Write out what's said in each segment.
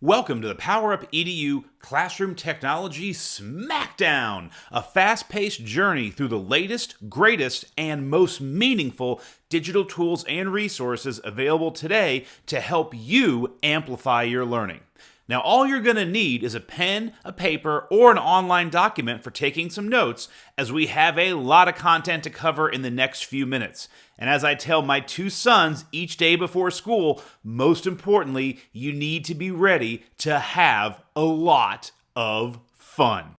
Welcome to the PowerUpEDU Classroom Technology Smackdown, a fast-paced journey through the latest, greatest, and most meaningful digital tools and resources available today to help you amplify your learning. Now, all you're going to need is a pen, a paper, or an online document for taking some notes, as we have a lot of content to cover in the next few minutes. And as I tell my two sons each day before school, most importantly, you need to be ready to have a lot of fun.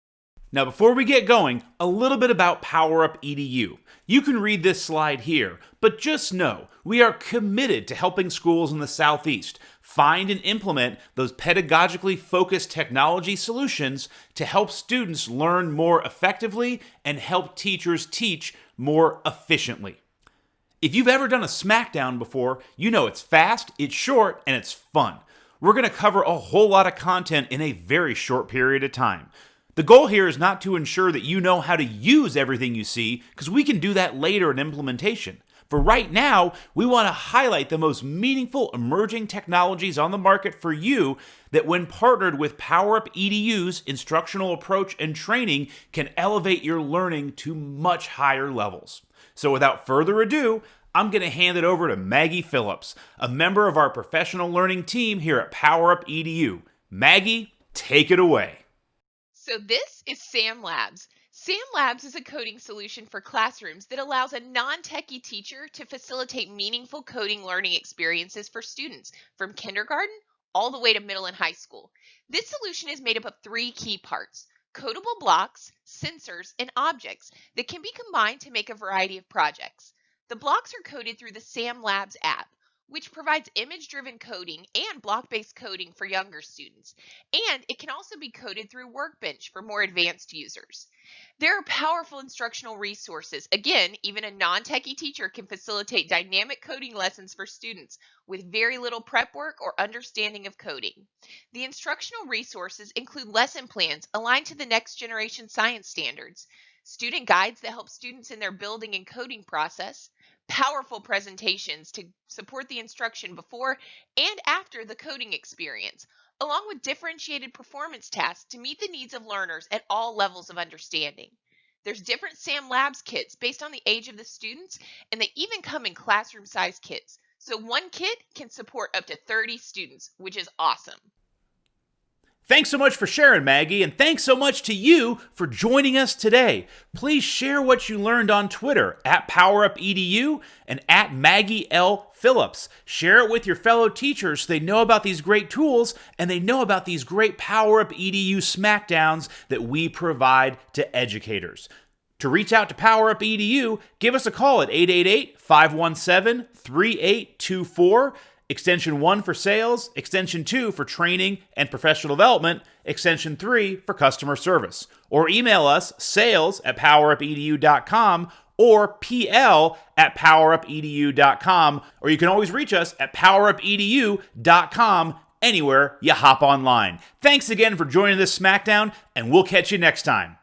Now, before we get going, a little bit about PowerUpEDU. You can read this slide here, but just know we are committed to helping schools in the Southeast find and implement those pedagogically focused technology solutions to help students learn more effectively and help teachers teach more efficiently. If you've ever done a Smackdown before, you know it's fast, it's short, and it's fun. We're going to cover a whole lot of content in a very short period of time. The goal here is not to ensure that you know how to use everything you see, because we can do that later in implementation. For right now, we want to highlight the most meaningful emerging technologies on the market for you that, when partnered with PowerUpEDU's instructional approach and training, can elevate your learning to much higher levels. So without further ado, I'm going to hand it over to Maggie Phillips, a member of our professional learning team here at PowerUpEDU. Maggie, take it away. So this is Sam Labs. Sam Labs is a coding solution for classrooms that allows a non-techie teacher to facilitate meaningful coding learning experiences for students from kindergarten all the way to middle and high school. This solution is made up of three key parts: codable blocks, sensors, and objects that can be combined to make a variety of projects. The blocks are coded through the Sam Labs app, which provides image-driven coding and block-based coding for younger students. And it can also be coded through Workbench for more advanced users. There are powerful instructional resources. Again, even a non-techie teacher can facilitate dynamic coding lessons for students with very little prep work or understanding of coding. The instructional resources include lesson plans aligned to the next generation science standards, student guides that help students in their building and coding process, powerful presentations to support the instruction before and after the coding experience, along with differentiated performance tasks to meet the needs of learners at all levels of understanding. There's different Sam Labs kits based on the age of the students, and they even come in classroom-sized kits. So one kit can support up to 30 students, which is awesome. Thanks so much for sharing, Maggie, and thanks so much to you for joining us today. Please share what you learned on Twitter at PowerUpEDU and at Maggie L. Phillips. Share it with your fellow teachers so they know about these great tools and they know about these great PowerUpEDU Smackdowns that we provide to educators. To reach out to PowerUpEDU, give us a call at 888-517-3824. Extension 1 for sales, Extension 2 for training and professional development, Extension 3 for customer service. Or email us sales@powerupedu.com or pl@powerupedu.com. Or you can always reach us at powerupedu.com anywhere you hop online. Thanks again for joining this Smackdown, and we'll catch you next time.